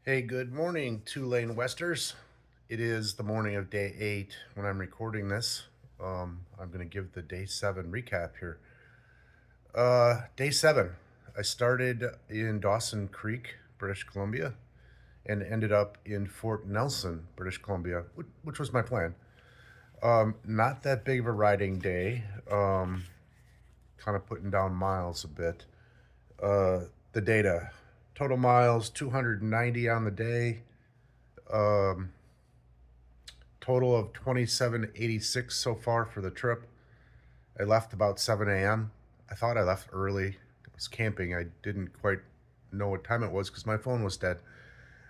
Hey, good morning, Two-Lane Westers. It is the morning of day 8 when I'm recording this. I'm going to give the day 7 recap here. Day 7, I started in Dawson Creek, British Columbia, and ended up in Fort Nelson, British Columbia, which was my plan. Not that big of a riding day, kind of putting down miles a bit. Uh, the data total miles 290 on the day. Um, Total of 2786 so far for the trip. I left about 7 a.m. I thought I left early. I was camping. I didn't quite know what time it was because my phone was dead.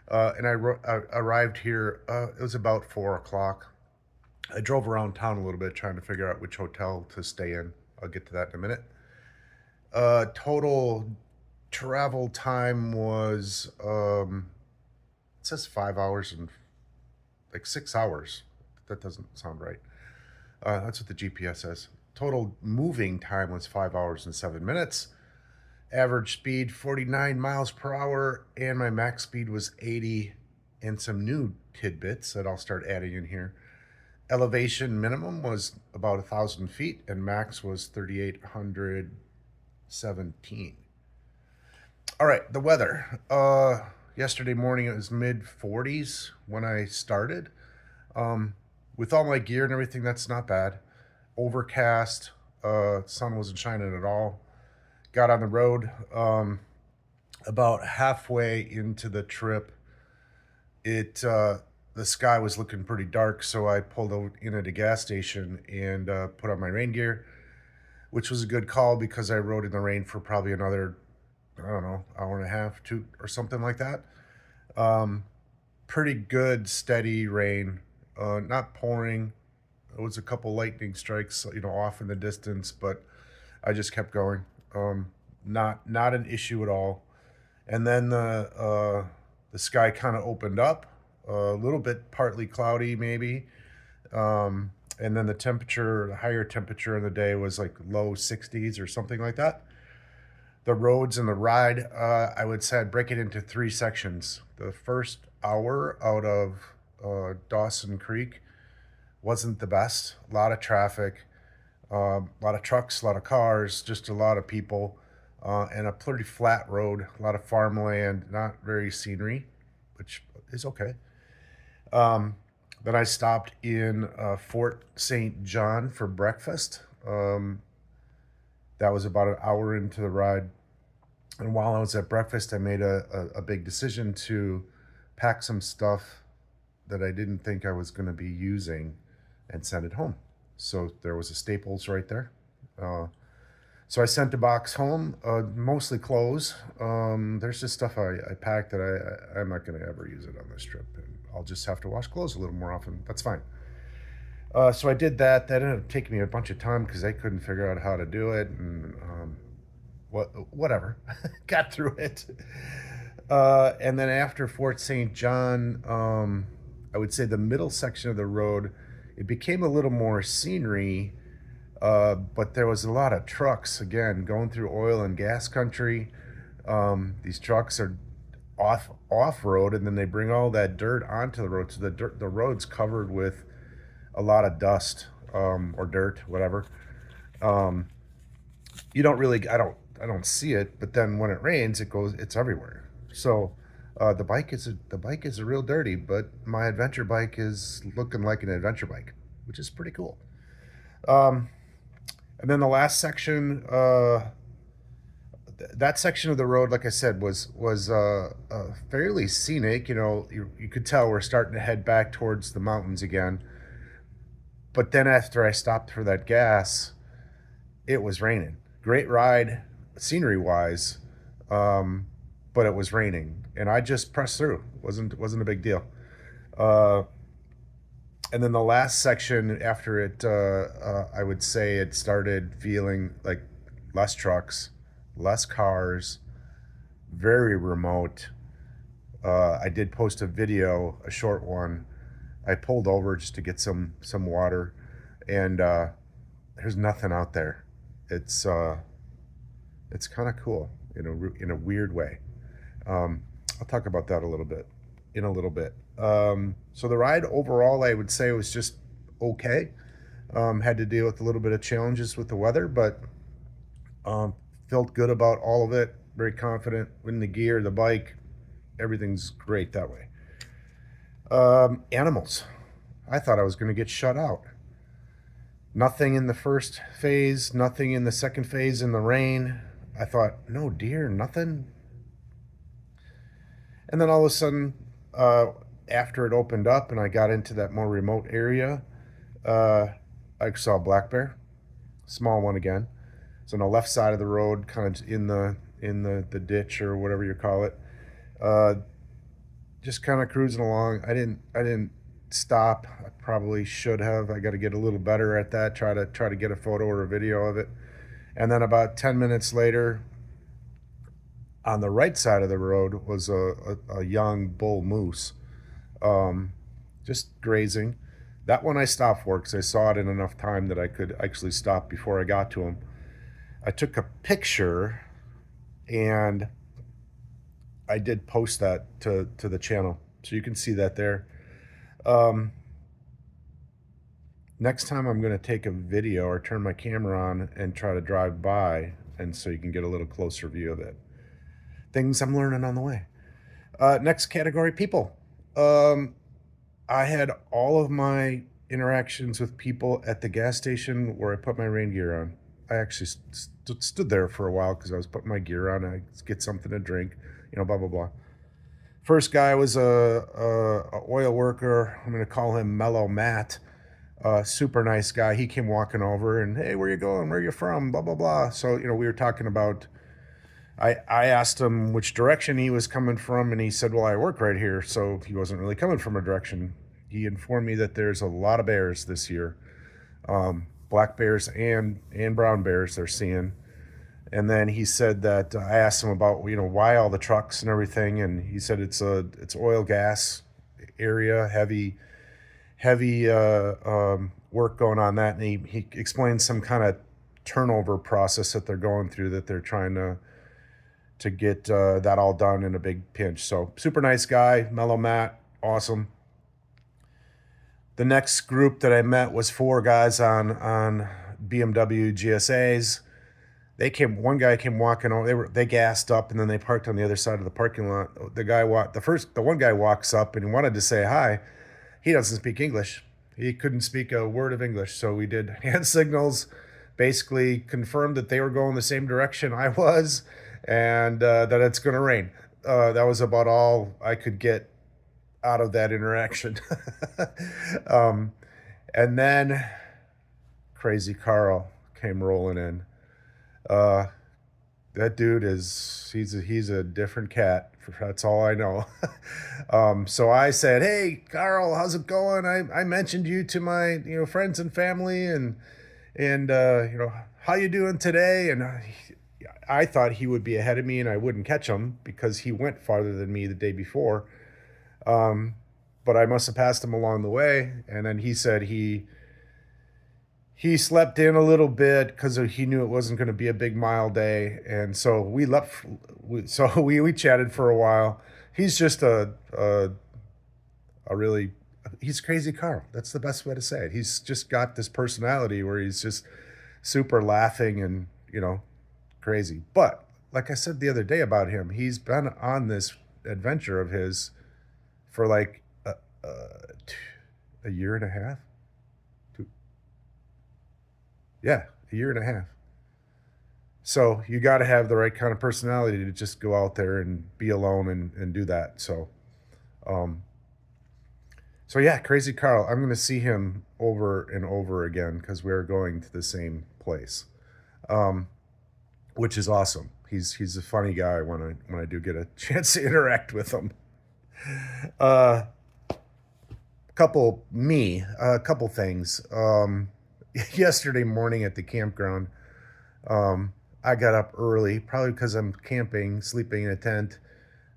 I arrived here. It was about 4 o'clock. I drove around town a little bit trying to figure out which hotel to stay in. I'll get to that in a minute. Total travel time was, it says 5 hours and like 6 hours. That doesn't sound right. That's what the GPS says. Total moving time was 5 hours and 7 minutes. Average speed 49 miles per hour, and my max speed was 80. And some new tidbits that I'll start adding in here. Elevation minimum was about 1,000 feet, and max was 3,817. All right, the weather. Yesterday morning it was mid 40s when I started. Um, with all my gear and everything, that's not bad. Overcast, sun wasn't shining at all. Got on the road. About halfway into the trip, the sky was looking pretty dark, so I pulled in at a gas station and put on my rain gear, which was a good call because I rode in the rain for probably another, I don't know, hour and a half, two, or something like that. Um, Pretty good, steady rain, not pouring. It was a couple lightning strikes, off in the distance, but I just kept going. Not an issue at all. And then the sky kind of opened up, a little bit partly cloudy maybe. And then the higher temperature in the day was like low 60s or something like that. The roads and the ride, I would say I'd break it into three sections. The first hour out of Dawson Creek wasn't the best. A lot of traffic, a lot of trucks, a lot of cars, just a lot of people, and a pretty flat road, a lot of farmland, not very scenery, which is okay. Um, then I stopped in Fort St. John for breakfast. That was about an hour into the ride. And while I was at breakfast, I made a big decision to pack some stuff that I didn't think I was going to be using and send it home. So there was a Staples right there. Uh, so I sent the box home, mostly clothes. There's just stuff I packed that I'm not going to ever use it on this trip. And I'll just have to wash clothes a little more often. That's fine. So I did that. That ended up taking me a bunch of time because I couldn't figure out how to do it. And whatever, got through it. And then after Fort St. John, I would say the middle section of the road, it became a little more scenery, but there was a lot of trucks again going through oil and gas country. These trucks are off road, and then they bring all that dirt onto the road, so the road's covered with a lot of dust, or dirt, whatever. Um, you don't really I don't see it, but then when it rains it's everywhere. So the bike is a real dirty, but my adventure bike is looking like an adventure bike, which is pretty cool. um, and then the last section, that section of the road, like I said, was fairly scenic. You could tell we're starting to head back towards the mountains again, but then after I stopped for that gas, it was raining. Great ride, scenery wise, um, but it was raining, and I just pressed through. wasn't a big deal. Uh, and then the last section after it, I would say it started feeling like less trucks, less cars, very remote. I did post a video, a short one. I pulled over just to get some water, and there's nothing out there. It's uh, it's kind of cool in a weird way. Um, I'll talk about that a little bit. in a little bit. So the ride overall, I would say, was just okay. Had to deal with a little bit of challenges with the weather, but um, felt good about all of it. Very confident in the gear, the bike. Everything's great that way. Animals. I thought I was going to get shut out. Nothing in the first phase, nothing in the second phase in the rain. I thought, no deer, nothing. And then all of a sudden, uh, after it opened up and I got into that more remote area, uh, I saw a black bear, small one again. So on the left side of the road, kind of in the ditch or whatever you call it. Uh, just kind of cruising along. I didn't stop. I probably should have. I got to get a little better at that. Try to get a photo or a video of it. And then about 10 minutes later, on the right side of the road was a young bull moose, um, just grazing. That one I stopped for because I saw it in enough time that I could actually stop before I got to him. I took a picture and I did post that to the channel, so you can see that there. Um, Next time I'm going to take a video or turn my camera on and try to drive by, and so you can get a little closer view of it. Things I'm learning on the way. Next category, people. Um, I had all of my interactions with people at the gas station where I put my rain gear on. I actually stood there for a while because I was putting my gear on. I get something to drink, blah blah blah. First guy was a oil worker. I'm gonna call him Mellow Matt. Super nice guy. He came walking over and, hey, where you going? Where you from? Blah blah blah. So we were talking about. I asked him which direction he was coming from, and he said, well, I work right here. So he wasn't really coming from a direction. He informed me that there's a lot of bears this year, black bears and brown bears they're seeing. And then he said that I asked him about why all the trucks and everything, and he said it's oil gas area, heavy work going on that, and he explained some kind of turnover process that they're going through, that they're trying to get that all done in a big pinch. So super nice guy, Mellow Matt, awesome. The next group that I met was four guys on BMW GSAs. One guy came walking over. They gassed up and then they parked on the other side of the parking lot. The one guy walks up and he wanted to say hi. He doesn't speak English. He couldn't speak a word of English. So we did hand signals, basically confirmed that they were going the same direction I was, and that it's going to rain. That was about all I could get out of that interaction. um, and then Crazy Carl came rolling in. Uh, that dude he's a different cat. That's all I know. So I said, "Hey, Carl, how's it going? I mentioned you to my friends and family, and how you doing today?" And I thought he would be ahead of me and I wouldn't catch him because he went farther than me the day before. But I must have passed him along the way. And then he said he slept in a little bit because he knew it wasn't going to be a big mile day, and so we left. We chatted for a while. He's just a really he's Crazy Carl. That's the best way to say it. He's just got this personality where he's just super laughing and crazy. But like I said the other day about him, he's been on this adventure of his for like a year and a half. Yeah, a year and a half. So you got to have the right kind of personality to just go out there and be alone and do that. Um, so yeah, Crazy Carl. I'm going to see him over and over again because we're going to the same place, um, which is awesome. He's a funny guy when I do get a chance to interact with him. Uh, a couple things. Yesterday morning at the campground, I got up early, probably because I'm camping, sleeping in a tent.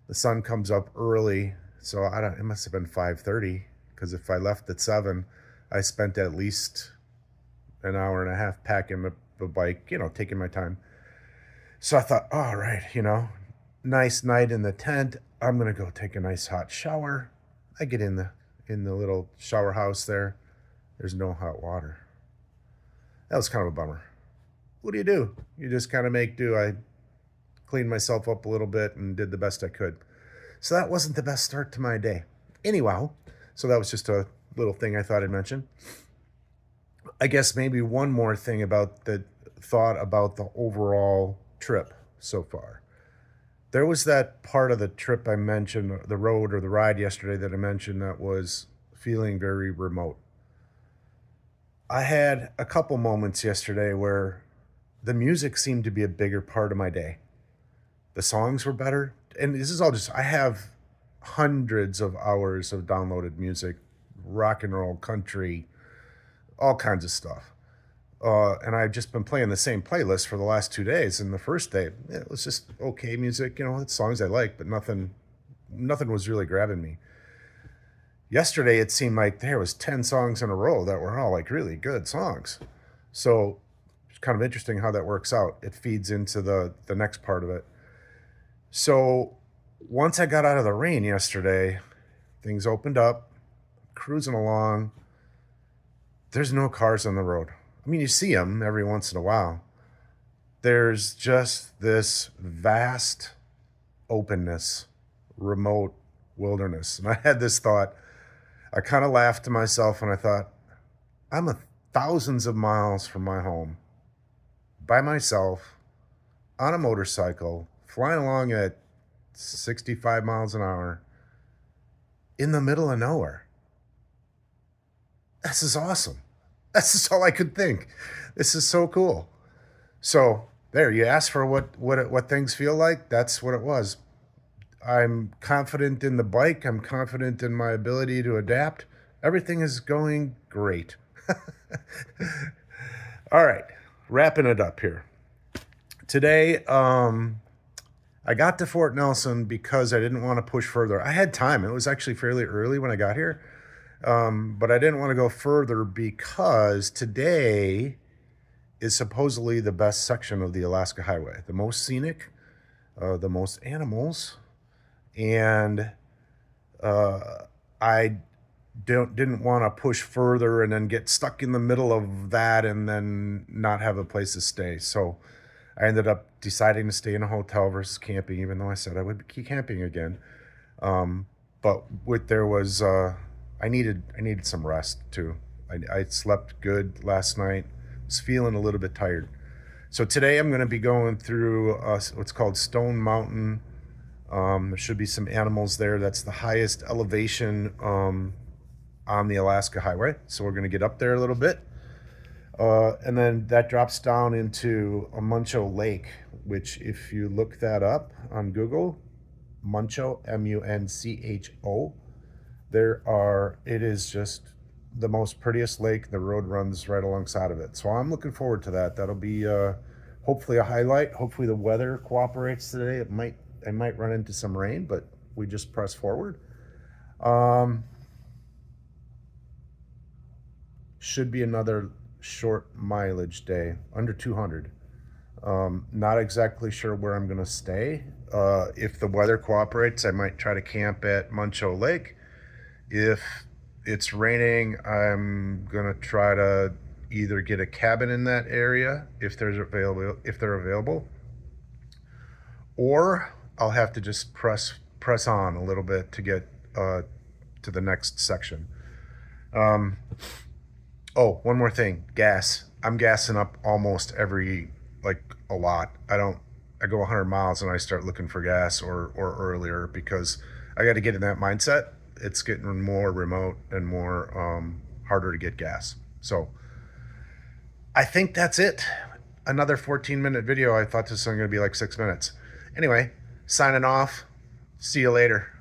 The sun comes up early, so it must have been 5:30, because if I left at 7, I spent at least an hour and a half packing the bike, taking my time. So I thought, all right, Nice night in the tent. I'm gonna go take a nice hot shower. I get in the little shower house there. There's no hot water. That was kind of a bummer. What do? You just kind of make do. I cleaned myself up a little bit and did the best I could. So that wasn't the best start to my day. Anyhow, so that was just a little thing I thought I'd mention. I guess maybe one more thing about the thought about the overall trip so far. There was that part of the trip I mentioned, the road or the ride yesterday that I mentioned that was feeling very remote. I had a couple moments yesterday where the music seemed to be a bigger part of my day. The songs were better. And this is all just, I have hundreds of hours of downloaded music, rock and roll, country, all kinds of stuff. And I've just been playing the same playlist for the last 2 days. And the first day, it was just okay music, it's songs I like, but nothing was really grabbing me. Yesterday, it seemed like there was 10 songs in a row that were all like really good songs. So it's kind of interesting how that works out. It feeds into the next part of it. So once I got out of the rain yesterday, things opened up, cruising along. There's no cars on the road. I mean, you see them every once in a while. There's just this vast openness, remote wilderness. And I had this thought, I kind of laughed to myself and I thought, I'm thousands of miles from my home, by myself, on a motorcycle, flying along at 65 miles an hour, in the middle of nowhere. This is awesome. That's just all I could think. This is so cool. So there, you asked for what things feel like. That's what it was. I'm confident in the bike. I'm confident in my ability to adapt. Everything is going great. All right, wrapping it up here. Today, I got to Fort Nelson because I didn't want to push further. I had time. It was actually fairly early when I got here. But I didn't want to go further because today is supposedly the best section of the Alaska Highway, the most scenic, the most animals, and I didn't want to push further and then get stuck in the middle of that and then not have a place to stay. So I ended up deciding to stay in a hotel versus camping, even though I said I would keep camping again. But I needed some rest too. I slept good last night. Was feeling a little bit tired. So today I'm going to be going through what's called Stone Mountain. There should be some animals there. That's the highest elevation on the Alaska Highway. So we're going to get up there a little bit. And then that drops down into a Muncho Lake, which if you look that up on Google, Muncho, Muncho, it is just the most prettiest lake. The road runs right alongside of it. So I'm looking forward to that. That'll be hopefully a highlight. Hopefully the weather cooperates today. I might run into some rain, but we just press forward. Should be another short mileage day, under 200. Not exactly sure where I'm going to stay. If the weather cooperates, I might try to camp at Muncho Lake. If it's raining, I'm gonna try to either get a cabin in that area if they're available, or I'll have to just press on a little bit to get to the next section. Oh, one more thing, gas. I'm gassing up almost a lot. I go 100 miles and I start looking for gas or earlier because I got to get in that mindset. It's getting more remote and more harder to get gas. So I think that's it. Another 14-minute video. I thought this was going to be like 6 minutes. Anyway, signing off. See you later.